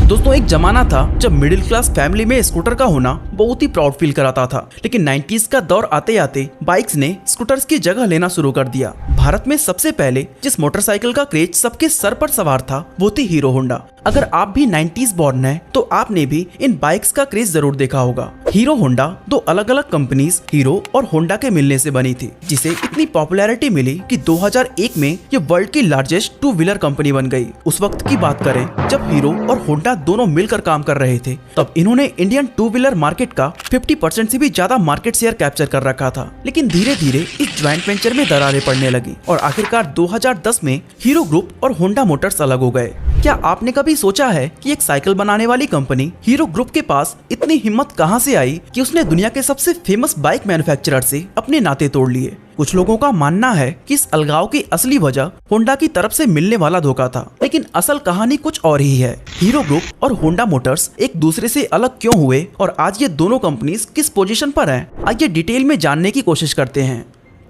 दोस्तों एक जमाना था जब मिडिल क्लास फैमिली में स्कूटर का होना बहुत ही प्राउड फील कराता था, लेकिन 90s का दौर आते आते बाइक्स ने स्कूटर्स की जगह लेना शुरू कर दिया। भारत में सबसे पहले जिस मोटरसाइकिल का क्रेज सबके सर पर सवार था वो थी हीरो होंडा। अगर आप भी 90s बॉर्न हैं तो आपने भी इन बाइक्स का क्रेज जरूर देखा होगा। हीरो होंडा दो अलग अलग कंपनीज हीरो और होंडा के मिलने से बनी थी, जिसे इतनी पॉपुलैरिटी मिली कि 2001 में ये वर्ल्ड की लार्जेस्ट टू व्हीलर कंपनी बन गई। उस वक्त की बात करें जब हीरो और होंडा दोनों मिलकर काम कर रहे थे, तब इन्होंने इंडियन टू व्हीलर मार्केट का 50% से भी ज्यादा मार्केट शेयर कैप्चर कर रखा था। लेकिन धीरे धीरे इस ज्वाइंट वेंचर में दरारें पड़ने लगी और आखिरकार 2010 में हीरो ग्रुप और होंडा मोटर्स अलग हो गए। क्या आपने कभी सोचा है कि एक साइकिल बनाने वाली कंपनी हीरो ग्रुप के पास इतनी हिम्मत कहां से आई कि उसने दुनिया के सबसे फेमस बाइक मैन्युफैक्चरर से अपने नाते तोड़ लिए? कुछ लोगों का मानना है कि इस अलगाव की असली वजह होंडा की तरफ से मिलने वाला धोखा था, लेकिन असल कहानी कुछ और ही है। हीरो ग्रुप और होंडा मोटर्स एक दूसरे से अलग क्यों हुए और आज ये दोनों कंपनीज किस पोजीशन पर हैं, आइए डिटेल में जानने की कोशिश करते हैं।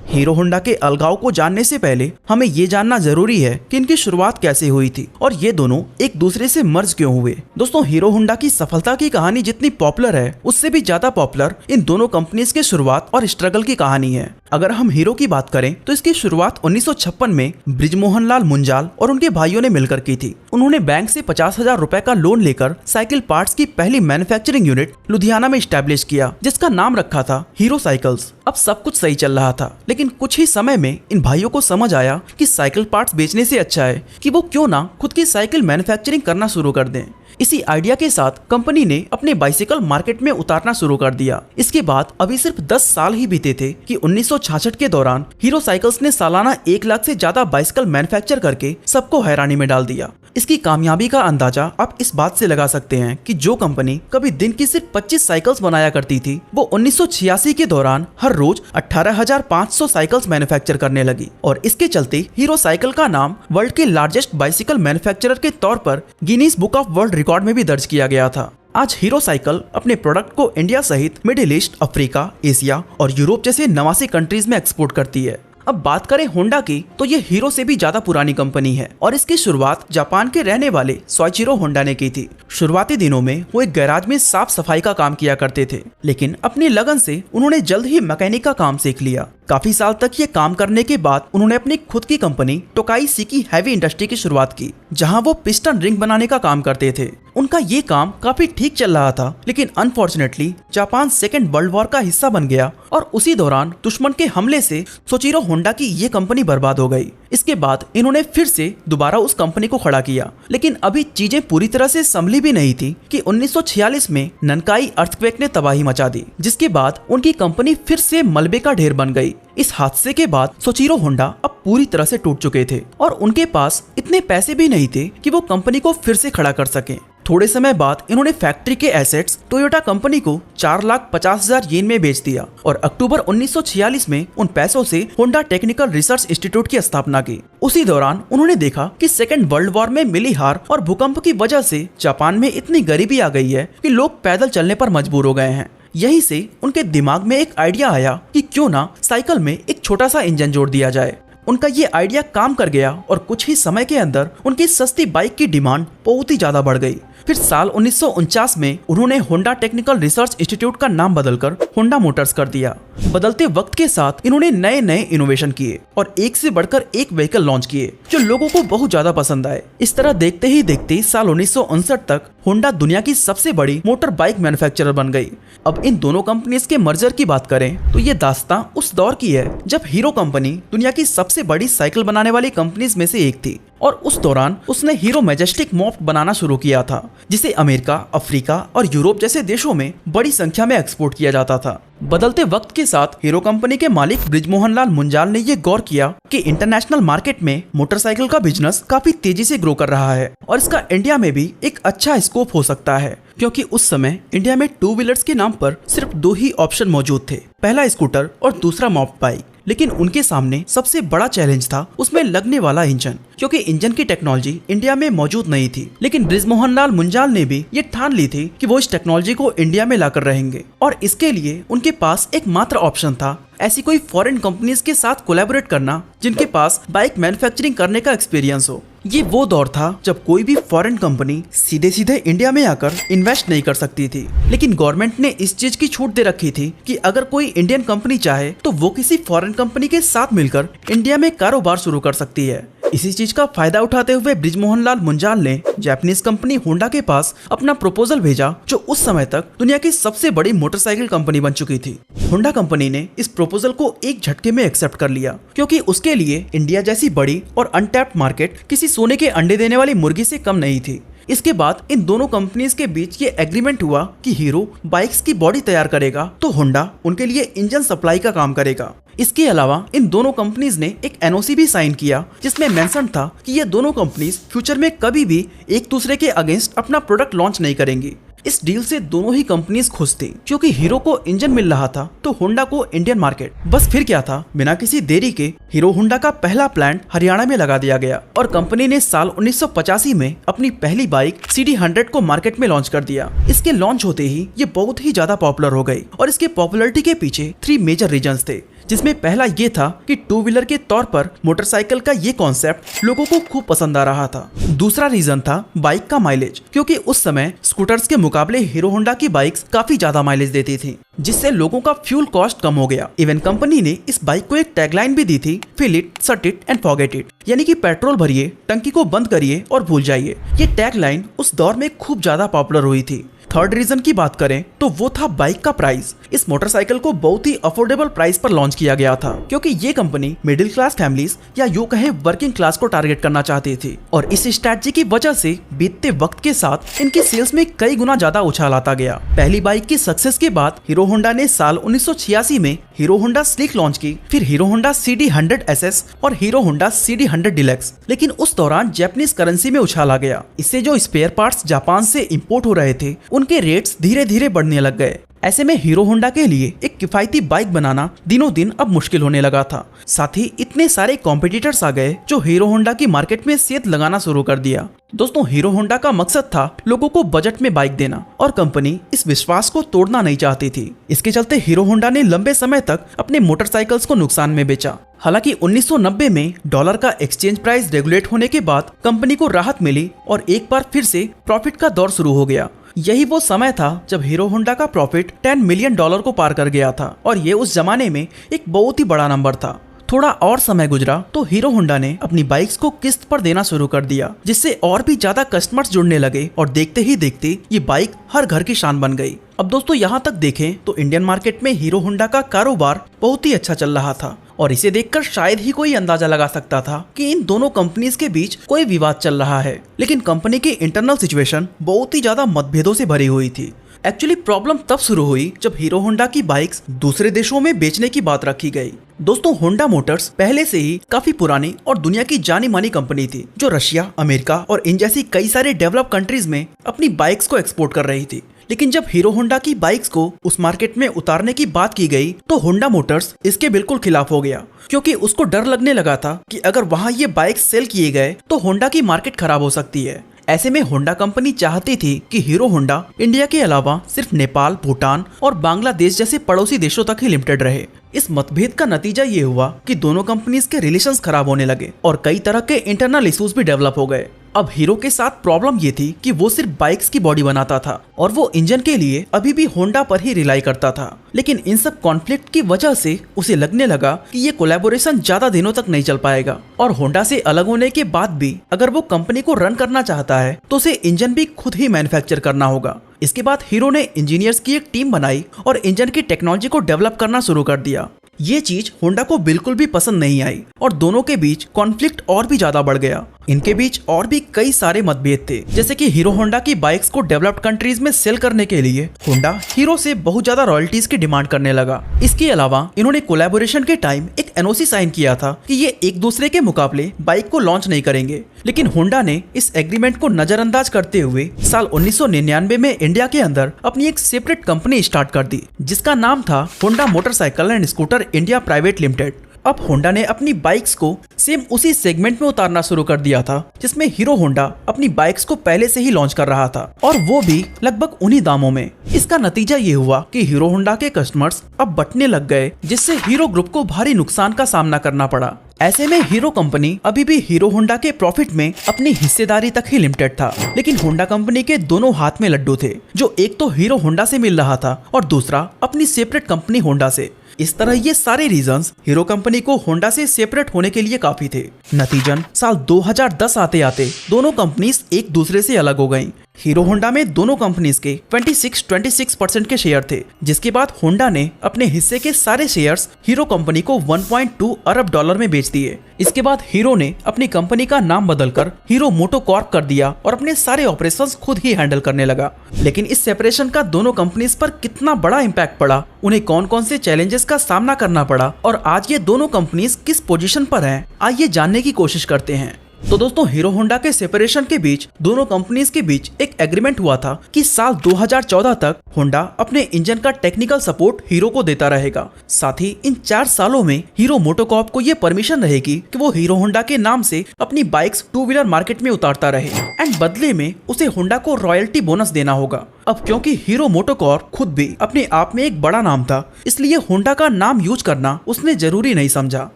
हीरो होंडा के अलगाव को जानने से पहले हमें ये जानना जरूरी है कि इनकी शुरुआत कैसे हुई थी और ये दोनों एक दूसरे से मर्ज क्यों हुए। दोस्तों हीरो होंडा की सफलता की कहानी जितनी पॉपुलर है उससे भी ज्यादा पॉपुलर इन दोनों कंपनीज के शुरुआत और स्ट्रगल की कहानी है। अगर हम हीरो की बात करें तो इसकी शुरुआत 1956 में ब्रिजमोहन लाल मुंजाल और उनके भाइयों ने मिलकर की थी। उन्होंने बैंक से 50,000 रुपए का लोन लेकर साइकिल पार्ट्स की पहली मैन्युफैक्चरिंग यूनिट लुधियाना में स्टैब्लिश किया, जिसका नाम रखा था हीरो साइकिल्स। अब सब कुछ सही चल रहा था, लेकिन कुछ ही समय में इन भाइयों को समझ आया कि साइकिल पार्ट्स बेचने से अच्छा है कि वो क्यों ना खुद की साइकिल मैन्युफैक्चरिंग करना शुरू कर दें। इसी आइडिया के साथ कंपनी ने अपने बाइसिकल मार्केट में उतारना शुरू कर दिया। इसके बाद अभी सिर्फ 10 साल ही बीते थे कि 1966 के दौरान हीरो साइकिल्स ने सालाना 1 लाख से ज्यादा बाइसिकल मैन्युफैक्चर करके सबको हैरानी में डाल दिया। इसकी कामयाबी का अंदाजा आप इस बात से लगा सकते हैं कि जो कंपनी कभी दिन की सिर्फ 25 साइकिल्स बनाया करती थी, वो 1986 के दौरान हर रोज 18,500 साइकिल्स मैन्युफैक्चर करने लगी और इसके चलते हीरो साइकिल का नाम वर्ल्ड के लार्जेस्ट बाइसिकल मैन्युफैक्चरर के तौर पर Guinness book of world record में भी दर्ज किया गया था। आज हीरो साइकिल अपने प्रोडक्ट को इंडिया सहित मिडिल ईस्ट, अफ्रीका, एशिया और यूरोप जैसे 89 कंट्रीज में एक्सपोर्ट करती है। अब बात करें होंडा की तो ये हीरो से भी ज्यादा पुरानी कंपनी है और इसकी शुरुआत जापान के रहने वाले सोइचिरो होंडा ने की थी। शुरुआती दिनों में वो एक गैराज में साफ सफाई का काम किया करते थे, लेकिन अपनी लगन से उन्होंने जल्द ही मैकेनिक का काम सीख लिया। काफी साल तक ये काम करने के बाद उन्होंने अपनी खुद की कंपनी टोकाई सिकी हैवी इंडस्ट्री की शुरुआत की, जहां वो पिस्टन रिंग बनाने का काम करते थे। उनका ये काम काफी ठीक चल रहा था, लेकिन unfortunately Japan second world war का हिस्सा बन गया और उसी दौरान दुश्मन के हमले से सोइचिरो होंडा की ये कंपनी बर्बाद हो गई। इसके बाद इन्होंने फिर से दोबारा उस कंपनी को खड़ा किया, लेकिन अभी चीजें पूरी तरह से संभली भी नहीं थी कि 1946 में ननकाई अर्थक्वेक ने तबाही मचा दी, जिसके बाद उनकी कंपनी फिर से मलबे का ढेर बन गई। इस हादसे के बाद सोइचिरो होंडा अब पूरी तरह से टूट चुके थे और उनके पास इतने पैसे भी नहीं थे कि वो कंपनी को फिर से खड़ा कर सकें। थोड़े समय बाद इन्होंने फैक्ट्री के एसेट्स टोयोटा कंपनी को 4,50,000 येन में बेच दिया और अक्टूबर 1946 में उन पैसों से होंडा टेक्निकल रिसर्च इंस्टीट्यूट की स्थापना की। उसी दौरान उन्होंने देखा कि सेकेंड वर्ल्ड वॉर में मिली हार और भूकंप की वजह से जापान में इतनी गरीबी आ गई है कि लोग पैदल चलने पर मजबूर हो गए हैं। यहीं से उनके दिमाग में एक आइडिया आया कि क्यों ना साइकिल में एक छोटा सा इंजन जोड़ दिया जाए। उनका ये आइडिया काम कर गया और कुछ ही समय के अंदर उनकी सस्ती बाइक की डिमांड बहुत ही ज्यादा बढ़ गई। फिर साल 1949 में उन्होंने होंडा टेक्निकल रिसर्च इंस्टीट्यूट का नाम बदलकर होंडा मोटर्स कर दिया। बदलते वक्त के साथ इन्होंने नए नए इनोवेशन किए और एक से बढ़कर एक व्हीकल लॉन्च किए जो लोगों को बहुत ज्यादा पसंद आए। इस तरह देखते ही देखते साल 1959 तक होंडा दुनिया की सबसे बड़ी मोटर बाइक मैन्युफैक्चरर बन गई। अब इन दोनों कंपनीज के मर्जर की बात करें तो ये दास्तां उस दौर की है जब हीरो कंपनी दुनिया की सबसे बड़ी साइकिल बनाने वाली कंपनीज में से एक थी और उस दौरान उसने हीरो मैजेस्टिक मॉफ्ट बनाना शुरू किया था, जिसे अमेरिका, अफ्रीका और यूरोप जैसे देशों में बड़ी संख्या में एक्सपोर्ट किया जाता था। बदलते वक्त के साथ हीरो कंपनी के मालिक ब्रिजमोहन लाल मुंजाल ने ये गौर किया कि इंटरनेशनल मार्केट में मोटरसाइकिल का बिजनेस काफी तेजी से ग्रो कर रहा है और इसका इंडिया में भी एक अच्छा स्कोप हो सकता है, क्योंकि उस समय इंडिया में टू व्हीलर्स के नाम पर सिर्फ 2 ही ऑप्शन मौजूद थे, पहला स्कूटर और दूसरा मॉप बाइक। लेकिन उनके सामने सबसे बड़ा चैलेंज था उसमें लगने वाला इंजन, क्योंकि इंजन की टेक्नोलॉजी इंडिया में मौजूद नहीं थी। लेकिन ब्रिजमोहन लाल मुंजाल ने भी ये ठान ली थी कि वो इस टेक्नोलॉजी को इंडिया में लाकर रहेंगे और इसके लिए उनके पास एक मात्र ऑप्शन था, ऐसी कोई फॉरेन कंपनीज के साथ कोलैबोरेट करना जिनके पास बाइक मैन्युफैक्चरिंग करने का एक्सपीरियंस हो। ये वो दौर था जब कोई भी फॉरेन कंपनी सीधे सीधे इंडिया में आकर इन्वेस्ट नहीं कर सकती थी, लेकिन गवर्नमेंट ने इस चीज की छूट दे रखी थी कि अगर कोई इंडियन कंपनी चाहे तो वो किसी फॉरेन कंपनी के साथ मिलकर इंडिया में कारोबार शुरू कर सकती है। इसी चीज का फायदा उठाते हुए बृजमोहन लाल मुंजाल ने जापानीज कंपनी होंडा के पास अपना प्रपोजल भेजा, जो उस समय तक दुनिया की सबसे बड़ी मोटरसाइकिल कंपनी बन चुकी थी। होंडा कंपनी ने इस प्रपोजल को एक झटके में एक्सेप्ट कर लिया, क्योंकि उसके लिए इंडिया जैसी बड़ी और अनटैप्ड मार्केट किसी सोने के अंडे देने वाली मुर्गी से कम नहीं थी। इसके बाद इन दोनों कंपनीज के बीच ये एग्रीमेंट हुआ कि हीरो बाइक्स की बॉडी तैयार करेगा तो होंडा उनके लिए इंजन सप्लाई का काम करेगा। इसके अलावा इन दोनों कंपनीज ने एक एनओसी भी साइन किया, जिसमें मेंशन था कि ये दोनों कंपनीज फ्यूचर में कभी भी एक दूसरे के अगेंस्ट अपना प्रोडक्ट लॉन्च नहीं करेंगी। इस डील से दोनों ही कंपनीज खुश थी, क्योंकि हीरो को इंजन मिल रहा था तो होंडा को इंडियन मार्केट। बस फिर क्या था, बिना किसी देरी के हीरो होंडा का पहला प्लांट हरियाणा में लगा दिया गया और कंपनी ने साल 1985 में अपनी पहली बाइक CD100 को मार्केट में लॉन्च कर दिया। इसके लॉन्च होते ही ये बहुत ही ज्यादा पॉपुलर हो गई और इसके पॉपुलरिटी के पीछे 3 मेजर रीजंस थे, जिसमें पहला ये था कि टू व्हीलर के तौर पर मोटरसाइकिल का ये कॉन्सेप्ट लोगों को खूब पसंद आ रहा था। दूसरा रीजन था बाइक का माइलेज, क्योंकि उस समय स्कूटर्स के मुकाबले हीरो होंडा की बाइक्स काफी ज्यादा माइलेज देती थी, जिससे लोगों का फ्यूल कॉस्ट कम हो गया। इवन कंपनी ने इस बाइक को एक टैगलाइन भी दी थी, फिल इट, सट इट एंड फॉरगेट इट, यानी कि पेट्रोल भरिए, टंकी को बंद करिए और भूल जाइए। ये टैगलाइन उस दौर में खूब ज्यादा पॉपुलर हुई थी। थर्ड रीजन की बात करें तो वो था बाइक का प्राइस। इस मोटरसाइकिल को बहुत ही अफोर्डेबल प्राइस पर लॉन्च किया गया था, क्योंकि ये कंपनी मिडिल क्लास फैमिलीज या यूं कहें वर्किंग क्लास को टारगेट करना चाहती थी और इस स्ट्रैटेजी की वजह से बीतते वक्त के साथ इनकी सेल्स में कई गुना ज्यादा उछाल आता गया। पहली बाइक की सक्सेस के बाद हीरो होंडा ने साल 1986 में हीरो होंडा स्लिक लॉन्च की, फिर हीरो होंडा CD100 SS और हीरो होंडा CD100 डिलक्स। लेकिन उस दौरान जापानीज करेंसी में उछाल आ गया। इससे जो स्पेयर पार्ट्स जापान से इंपोर्ट हो रहे थे उनके रेट्स धीरे धीरे बढ़ने लग गए। ऐसे में हीरो होंडा के लिए एक किफायती बाइक बनाना दिनों दिन अब मुश्किल होने लगा था। साथ ही इतने सारे कॉम्पिटिटर्स आ गए जो हीरो होंडा की मार्केट में सेध लगाना शुरू कर दिया। दोस्तों, हीरो होंडा का मकसद था लोगों को बजट में बाइक देना और कंपनी इस विश्वास को तोड़ना नहीं चाहती थी। इसके चलते हीरो होंडा ने लंबे समय तक अपने मोटरसाइकिल्स को नुकसान में बेचा। हालांकि 1990 में डॉलर का एक्सचेंज प्राइस रेगुलेट होने के बाद कंपनी को राहत मिली और एक बार फिर से प्रॉफिट का दौर शुरू हो गया। यही वो समय था जब हीरो होंडा का प्रॉफिट $10 मिलियन को पार कर गया था और ये उस जमाने में एक बहुत ही बड़ा नंबर था। थोड़ा और समय गुजरा तो हीरो होंडा ने अपनी बाइक्स को किस्त पर देना शुरू कर दिया, जिससे और भी ज्यादा कस्टमर्स जुड़ने लगे और देखते ही देखते ये बाइक हर घर की शान बन गई। अब दोस्तों, यहाँ तक देखें तो इंडियन मार्केट में हीरो होंडा का कारोबार बहुत ही अच्छा चल रहा था और इसे देखकर शायद ही कोई अंदाजा लगा सकता था कि इन दोनों कंपनीज के बीच कोई विवाद चल रहा है। लेकिन कंपनी की इंटरनल सिचुएशन बहुत ही ज्यादा मतभेदों से भरी हुई थी। एक्चुअली प्रॉब्लम तब शुरू हुई जब हीरो होंडा की बाइक्स दूसरे देशों में बेचने की बात रखी गई। दोस्तों, होंडा मोटर्स पहले से ही काफी पुरानी और दुनिया की जानी मानी कंपनी थी, जो रशिया, अमेरिका और इन जैसी कई सारे डेवलप कंट्रीज में अपनी बाइक्स को एक्सपोर्ट कर रही थी। लेकिन जब हीरो होंडा की बाइक्स को उस मार्केट में उतारने की बात की गई तो होंडा मोटर्स इसके बिल्कुल खिलाफ हो गया, क्योंकि उसको डर लगने लगा था कि अगर वहाँ ये बाइक सेल किए गए तो होंडा की मार्केट खराब हो सकती है। ऐसे में होंडा कंपनी चाहती थी कि हीरो होंडा इंडिया के अलावा सिर्फ नेपाल, भूटान और बांग्लादेश जैसे पड़ोसी देशों तक ही लिमिटेड रहे। इस मतभेद का नतीजा ये हुआ कि दोनों कंपनीज के रिलेशंस खराब होने लगे और कई तरह के इंटरनल इश्यूज भी डेवलप हो गए। अब हीरो के साथ प्रॉब्लम ये थी कि वो सिर्फ बाइक्स की बॉडी बनाता था और वो इंजन के लिए अभी भी होंडा पर ही रिलाई करता था। लेकिन इन सब कॉन्फ्लिक्ट की वजह से उसे लगने लगा कि ये कोलैबोरेशन ज्यादा दिनों तक नहीं चल पाएगा और होंडा से अलग होने के बाद भी अगर वो कंपनी को रन करना चाहता है तो उसे इंजन भी खुद ही मैन्युफैक्चर करना होगा। इसके बाद हीरो ने इंजीनियर्स की एक टीम बनाई और इंजन की टेक्नोलॉजी को डेवलप करना शुरू कर दिया। ये चीज होंडा को बिल्कुल भी पसंद नहीं आई और दोनों के बीच कॉन्फ्लिक्ट और भी ज्यादा बढ़ गया। इनके बीच और भी कई सारे मतभेद थे, जैसे कि हीरो होंडा की बाइक्स को डेवलप्ड कंट्रीज में सेल करने के लिए होंडा हीरो से बहुत ज्यादा रॉयल्टीज की डिमांड करने लगा। इसके अलावा इन्होंने कोलैबोरेशन के टाइम एक एनओसी साइन किया था कि ये एक दूसरे के मुकाबले बाइक को लॉन्च नहीं करेंगे। लेकिन होंडा ने इस एग्रीमेंट को नजरअंदाज करते हुए साल 1999 में इंडिया के अंदर अपनी एक सेपरेट कंपनी स्टार्ट कर दी, जिसका नाम था Honda motorcycle and scooter India private limited. अब होंडा ने अपनी बाइक्स को सेम उसी सेगमेंट में उतारना शुरू कर दिया था जिसमें हीरो होंडा अपनी बाइक्स को पहले से ही लॉन्च कर रहा था, और वो भी लगभग उन्हीं दामों में। इसका नतीजा ये हुआ कि हीरो होंडा के कस्टमर्स अब बंटने लग गए, जिससे हीरो ग्रुप को भारी नुकसान का सामना करना पड़ा। ऐसे में हीरो कंपनी अभी भी हीरो होंडा के प्रॉफिट में अपनी हिस्सेदारी तक ही लिमिटेड था। लेकिन होंडा कंपनी के दोनों हाथ में लड्डू थे, जो एक तो हीरो होंडा से मिल रहा था और दूसरा अपनी सेपरेट कंपनी होंडा से। इस तरह ये सारे रीजंस हीरो कंपनी को होंडा से सेपरेट होने के लिए काफी थे। नतीजन साल 2010 आते आते दोनों कंपनीज एक दूसरे से अलग हो गईं। हीरो होंडा में दोनों कंपनीज के 26% के शेयर थे, जिसके बाद होंडा ने अपने हिस्से के सारे शेयर्स हीरो कंपनी को 1.2 अरब डॉलर में बेच दिए। इसके बाद हीरो ने अपनी कंपनी का नाम बदलकर हीरो मोटो कॉर्प कर दिया और अपने सारे ऑपरेशंस खुद ही हैंडल करने लगा। लेकिन इस सेपरेशन का दोनों कंपनीज पर कितना बड़ा इम्पैक्ट पड़ा, उन्हें कौन कौन से चैलेंजेस का सामना करना पड़ा और आज ये दोनों कंपनीज किस पोजीशन पर हैं, आइए जानने की कोशिश करते हैं। तो दोस्तों, हीरो होंडा के सेपरेशन के बीच दोनों कंपनीज के बीच एक एग्रीमेंट हुआ था कि साल 2014 तक होंडा अपने इंजन का टेक्निकल सपोर्ट हीरो को देता रहेगा। साथ ही इन 4 सालों में हीरो मोटोकॉर्प को ये परमिशन रहेगी कि वो हीरो होंडा के नाम से अपनी बाइक्स 2 व्हीलर मार्केट में उतारता रहे एंड बदले में उसे होंडा को रॉयल्टी बोनस देना होगा। अब क्योंकि हीरो मोटोकॉर्प खुद भी अपने आप में एक बड़ा नाम था, इसलिए होंडा का नाम यूज करना उसने जरूरी नहीं समझा।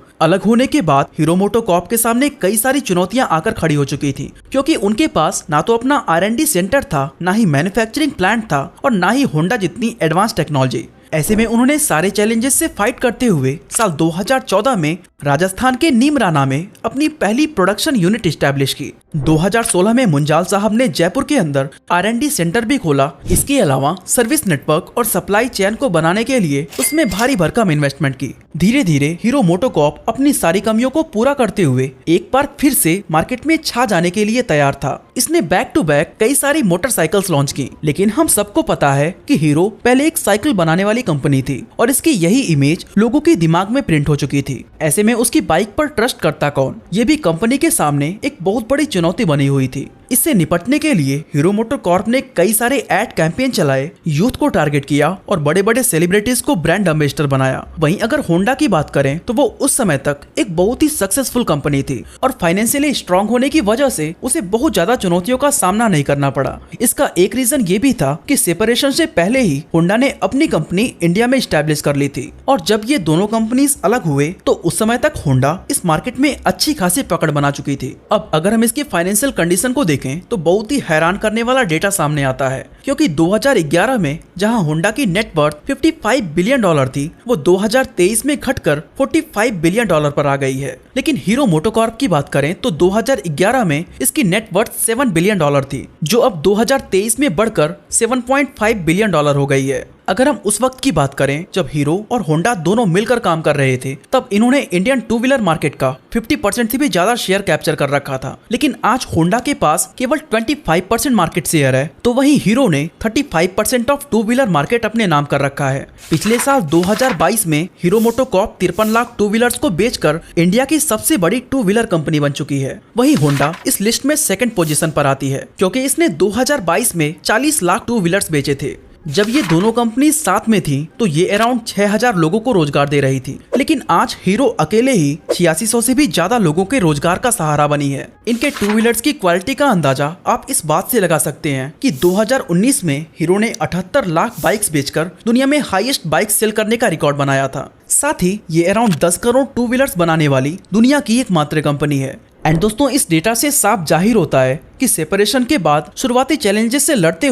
अलग होने के बाद हीरो मोटोकॉर्प के सामने कई सारी चुनौतियां आकर खड़ी हो चुकी थी, क्योंकि उनके पास ना तो अपना R&D सेंटर था, ना ही मैन्युफैक्चरिंग प्लांट था और ना ही होंडा जितनी एडवांस टेक्नोलॉजी। ऐसे में उन्होंने सारे चैलेंजेस से फाइट करते हुए साल 2014 में राजस्थान के नीमराना में अपनी पहली प्रोडक्शन यूनिट एस्टैब्लिश की। 2016 में मुंजाल साहब ने जयपुर के अंदर R&D सेंटर भी खोला। इसके अलावा सर्विस नेटवर्क और सप्लाई चेन को बनाने के लिए उसमें भारी भरकम इन्वेस्टमेंट की। धीरे धीरे हीरो मोटोकॉर्प अपनी सारी कमियों को पूरा करते हुए एक बार फिर से मार्केट में छा जाने के लिए तैयार था। इसने बैक टू बैक कई सारी मोटरसाइकिल्स लॉन्च की, लेकिन हम सबको पता है कि हीरो पहले एक साइकिल बनाने वाली कंपनी थी और इसकी यही इमेज लोगों के दिमाग में प्रिंट हो चुकी थी। ऐसे में उसकी बाइक पर ट्रस्ट करता कौन, ये भी कंपनी के सामने एक बहुत बड़ी चुनौती बनी हुई थी। इससे निपटने के लिए हीरो मोटोकॉर्प ने कई सारे एड कैंपेन चलाए, यूथ को टारगेट किया और बड़े बड़े सेलिब्रिटीज को ब्रांड एम्बेसडर बनाया। वहीं अगर होंडा की बात करें तो वो उस समय तक एक बहुत ही सक्सेसफुल कंपनी थी और फाइनेंशियली स्ट्रांग होने की वजह से उसे बहुत ज्यादा चुनौतियों का सामना नहीं करना पड़ा। इसका एक रीजन ये भी था कि सेपरेशन से पहले ही होंडा ने अपनी कंपनी इंडिया में स्टैब्लिश कर ली थी और जब ये दोनों कंपनीज अलग हुए तो उस समय तक होंडा इस मार्केट में अच्छी खासी पकड़ बना चुकी थी। अब अगर हम इसकी फाइनेंशियल कंडीशन को देखें तो बहुत ही हैरान करने वाला डेटा सामने आता है, क्योंकि 2011 में जहां होंडा की नेट वर्थ $55 बिलियन थी, वो 2023 में घटकर $45 बिलियन पर आ गई है। लेकिन हीरो मोटोकॉर्प की बात करें तो 2011 में इसकी नेट वर्थ $7 बिलियन थी, जो अब 2023 में बढ़कर $7.5 बिलियन हो गई है। अगर हम उस वक्त की बात करें जब हीरो और होंडा दोनों मिलकर काम कर रहे थे, तब इन्होंने इंडियन 2 व्हीलर मार्केट का 50% से भी ज्यादा शेयर कैप्चर कर रखा था। लेकिन आज होंडा के पास केवल 25% मार्केट शेयर है, तो वहीं हीरो ने 35% ऑफ 2 व्हीलर मार्केट अपने नाम कर रखा है। पिछले साल 2022 में हीरो मोटोकॉर्प 53 लाख 2 व्हीलर्स को बेचकर इंडिया की सबसे बड़ी 2 व्हीलर कंपनी बन चुकी है। वहीं होंडा इस लिस्ट में सेकंड पोजीशन पर आती है, क्योंकि इसने 2022 में 40 लाख 2 व्हीलर्स बेचे थे। जब ये दोनों कंपनी साथ में थी तो ये अराउंड 6000 लोगों को रोजगार दे रही थी, लेकिन आज हीरो अकेले ही 8600 से भी ज्यादा लोगों के रोजगार का सहारा बनी है। इनके 2 व्हीलर्स की क्वालिटी का अंदाजा आप इस बात से लगा सकते हैं कि 2019 में हीरो ने 78 लाख बाइक्स बेचकर दुनिया में हाईएस्ट बाइक सेल करने का रिकॉर्ड बनाया था। साथ ही ये अराउंड 10 करोड़ 2 व्हीलर्स बनाने वाली दुनिया की एकमात्र कंपनी है। एंड दोस्तों, इस डेटा से साफ जाहिर होता है कि सेपरेशन के बाद शुरुआती चैलेंजेस से लड़ते